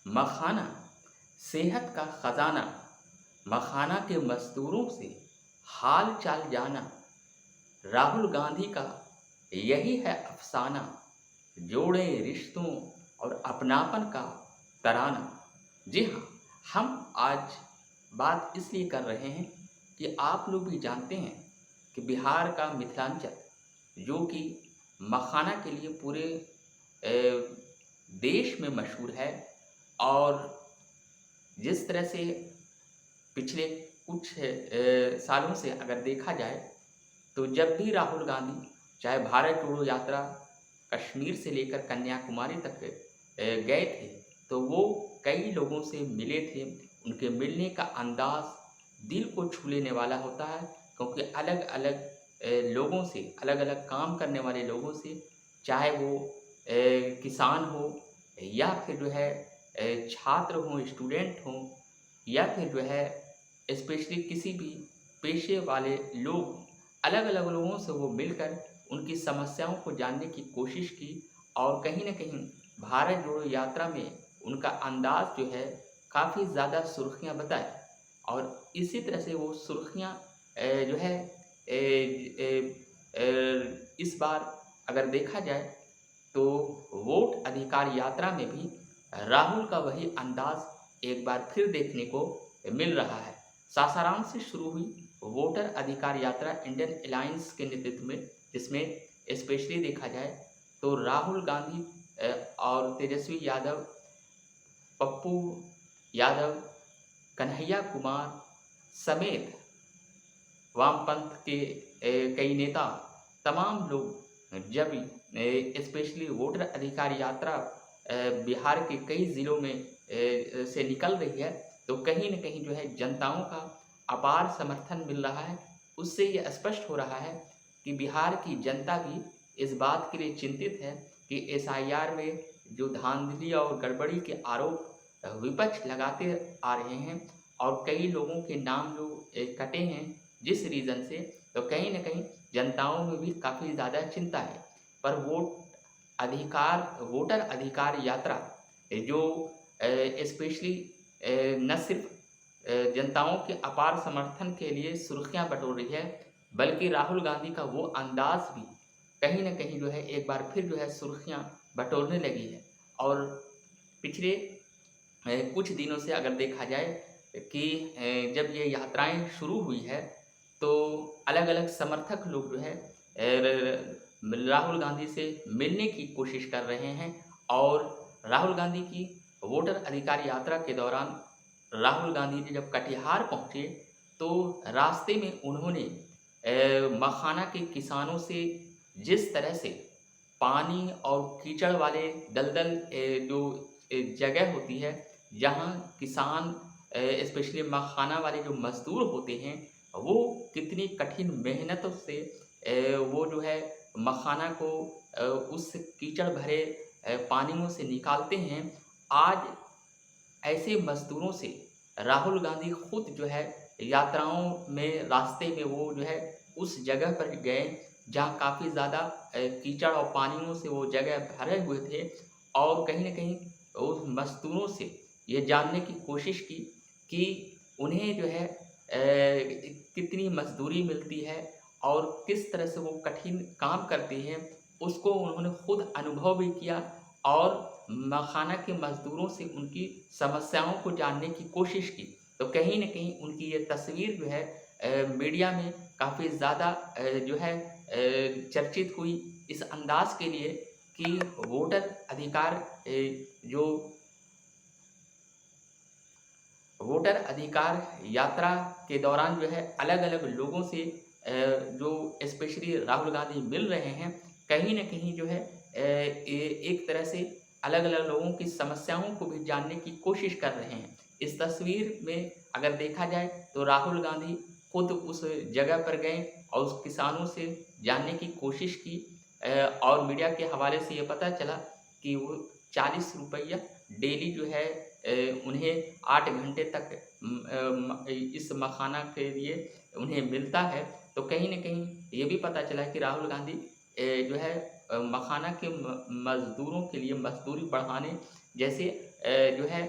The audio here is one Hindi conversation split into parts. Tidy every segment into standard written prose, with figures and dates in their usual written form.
मखाना सेहत का खजाना, मखाना के मज़दूरों से हाल चाल जाना। राहुल गांधी का यही है अफ़साना, जोड़े रिश्तों और अपनापन का तराना। जी हाँ, हम आज बात इसलिए कर रहे हैं कि आप लोग भी जानते हैं कि बिहार का मिथिलांचल, जो कि मखाना के लिए पूरे देश में मशहूर है। और जिस तरह से पिछले कुछ सालों से अगर देखा जाए, तो जब भी राहुल गांधी चाहे भारत जोड़ो यात्रा कश्मीर से लेकर कन्याकुमारी तक गए थे, तो वो कई लोगों से मिले थे। उनके मिलने का अंदाज़ दिल को छू लेने वाला होता है, क्योंकि अलग-अलग लोगों से, अलग-अलग काम करने वाले लोगों से, चाहे वो किसान हो या फिर जो है छात्र हों, स्टूडेंट हों, या फिर जो है स्पेशली किसी भी पेशे वाले लोग, अलग-अलग लोगों से वो मिलकर उनकी समस्याओं को जानने की कोशिश की। और कहीं न कहीं भारत जोड़ो यात्रा में उनका अंदाज़ जो है काफ़ी ज़्यादा सुर्ख़ियाँ बताए। और इसी तरह से वो सुर्ख़ियाँ जो है इस बार अगर देखा जाए, तो वोट अधिकार यात्रा में भी राहुल का वही अंदाज़ एक बार फिर देखने को मिल रहा है। सासाराम से शुरू हुई वोटर अधिकार यात्रा इंडियन अलायंस के नेतृत्व में, जिसमें स्पेशली देखा जाए तो राहुल गांधी और तेजस्वी यादव, पप्पू यादव, कन्हैया कुमार समेत वामपंथ के कई नेता, तमाम लोग जब स्पेशली वोटर अधिकार यात्रा बिहार के कई ज़िलों में से निकल रही है, तो कहीं न कहीं जो है जनताओं का अपार समर्थन मिल रहा है। उससे ये स्पष्ट हो रहा है कि बिहार की जनता भी इस बात के लिए चिंतित है कि एसआईआर में जो धांधली और गड़बड़ी के आरोप विपक्ष लगाते आ रहे हैं, और कई लोगों के नाम जो कटे हैं जिस रीज़न से, तो कहीं न कहीं जनताओं में भी काफ़ी ज़्यादा चिंता है। पर वोटर अधिकार यात्रा जो स्पेशली न सिर्फ़ जनताओं के अपार समर्थन के लिए सुर्खियाँ बटोर रही है, बल्कि राहुल गांधी का वो अंदाज़ भी कहीं न कहीं जो है एक बार फिर जो है सुर्खियाँ बटोरने लगी है। और पिछले कुछ दिनों से अगर देखा जाए कि जब ये यात्राएँ शुरू हुई है, तो अलग-अलग समर्थक लोग जो है राहुल गांधी से मिलने की कोशिश कर रहे हैं। और राहुल गांधी की वोटर अधिकार यात्रा के दौरान राहुल गांधी जी जब कटिहार पहुँचे, तो रास्ते में उन्होंने मखाना के किसानों से जिस तरह से पानी और कीचड़ वाले दलदल जो जगह होती है, जहाँ किसान स्पेशली मखाना वाले जो मज़दूर होते हैं, वो कितनी कठिन मेहनतों से वो जो है मखाना को उस कीचड़ भरे पानियों से निकालते हैं। आज ऐसे मज़दूरों से राहुल गांधी खुद जो है यात्राओं में, रास्ते में वो जो है उस जगह पर गए जहाँ काफ़ी ज़्यादा कीचड़ और पानियों से वो जगह भरे हुए थे। और कहीं न कहीं उस मज़दूरों से ये जानने की कोशिश की कि उन्हें जो है कितनी मज़दूरी मिलती है और किस तरह से वो कठिन काम करते हैं, उसको उन्होंने खुद अनुभव भी किया। और मखाना के मज़दूरों से उनकी समस्याओं को जानने की कोशिश की। तो कहीं न कहीं उनकी ये तस्वीर जो है मीडिया में काफ़ी ज़्यादा जो है चर्चित हुई, इस अंदाज़ के लिए कि वोटर अधिकार जो वोटर अधिकार यात्रा के दौरान जो है अलग-अलग लोगों से जो स्पेशली राहुल गांधी मिल रहे हैं, कहीं न कहीं जो है एक तरह से अलग-अलग लोगों की समस्याओं को भी जानने की कोशिश कर रहे हैं। इस तस्वीर में अगर देखा जाए, तो राहुल गांधी खुद उस जगह पर गए और उस किसानों से जानने की कोशिश की। और मीडिया के हवाले से ये पता चला कि वो ₹40 डेली जो है उन्हें 8 घंटे तक इस मखाना के लिए उन्हें मिलता है। तो कहीं न कहीं ये भी पता चला कि राहुल गांधी जो है मखाना के मज़दूरों के लिए मज़दूरी बढ़ाने जैसे जो है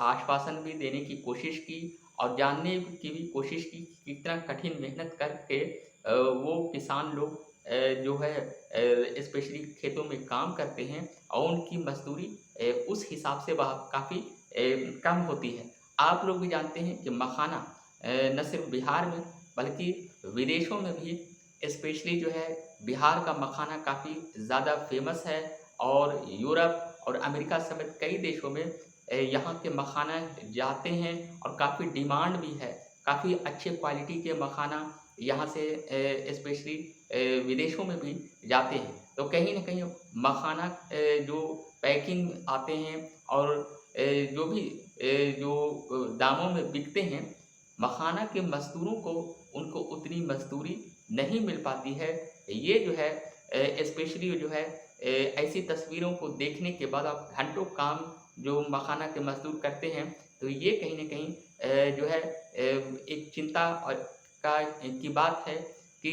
आश्वासन भी देने की कोशिश की और जानने की भी कोशिश की कि कितना कठिन मेहनत करके वो किसान लोग जो है स्पेशली खेतों में काम करते हैं और उनकी मज़दूरी उस हिसाब से वह काफ़ी कम होती है। आप लोग भी जानते हैं कि मखाना न सिर्फ़ बिहार में बल्कि विदेशों में भी स्पेशली जो है बिहार का मखाना काफ़ी ज़्यादा फ़ेमस है और यूरोप और अमेरिका समेत कई देशों में यहाँ के मखाना जाते हैं और काफ़ी डिमांड भी है। काफ़ी अच्छे क्वालिटी के मखाना यहाँ से स्पेशली विदेशों में भी जाते हैं। तो कहीं न कहीं मखाना जो पैकिंग आते हैं और जो भी जो दामों में बिकते हैं, मखाना के मज़दूरों को उनको उतनी मज़दूरी नहीं मिल पाती है। ये जो है स्पेशली जो है ऐसी तस्वीरों को देखने के बाद आप घंटों काम जो मखाना के मज़दूर करते हैं, तो ये कहीं न कहीं जो है एक चिंता और की बात है कि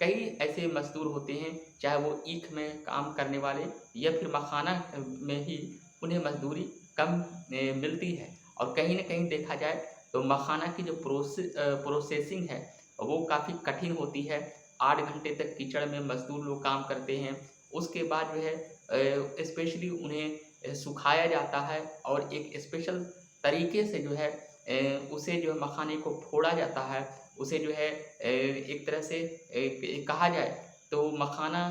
कई ऐसे मज़दूर होते हैं, चाहे वो ईख में काम करने वाले या फिर मखाना में ही उन्हें मज़दूरी कम मिलती है और कहीं न कहीं देखा जाए तो मखाना की जो प्रोसेसिंग है, वो काफ़ी कठिन होती है। 8 घंटे तक कीचड़ में मज़दूर लोग काम करते हैं। उसके बाद जो है स्पेशली उन्हें सुखाया जाता है और एक स्पेशल तरीके से जो है उसे जो है मखाने को फोड़ा जाता है। उसे जो है एक तरह से कहा जाए तो मखाना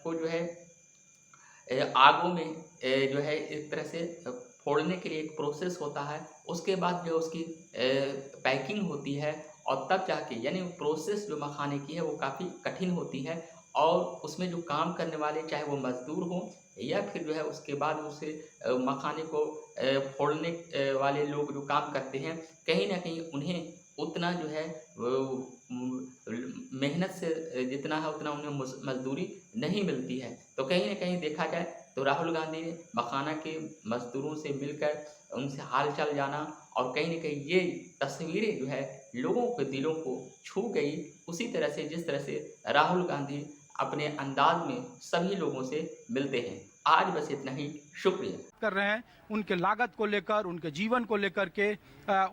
को जो है आगों में जो है एक तरह से फोड़ने के लिए एक प्रोसेस होता है। उसके बाद जो उसकी पैकिंग होती है और तब जाके यानी प्रोसेस जो मखाने की है वो काफ़ी कठिन होती है और उसमें जो काम करने वाले चाहे वो मज़दूर हों या फिर जो है उसके बाद उसे मखाने को फोड़ने वाले लोग जो काम करते हैं, कहीं न कहीं उन्हें उतना जो है वो मेहनत से जितना है उतना उन्हें मज़दूरी नहीं मिलती है। तो कहीं न कहीं देखा जाए तो राहुल गांधी ने मखाना के मज़दूरों से मिलकर उनसे हाल-चाल जाना और कहीं न कहीं ये तस्वीरें जो है लोगों के दिलों को छू गई, उसी तरह से जिस तरह से राहुल गांधी अपने अंदाज़ में सभी लोगों से मिलते हैं। आज बस इतना ही, शुक्रिया। कर रहे हैं उनके लागत को लेकर, उनके जीवन को लेकर के,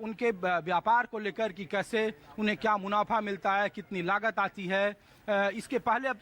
उनके व्यापार को लेकर कि कैसे उन्हें क्या मुनाफा मिलता है, कितनी लागत आती है। इसके पहले अब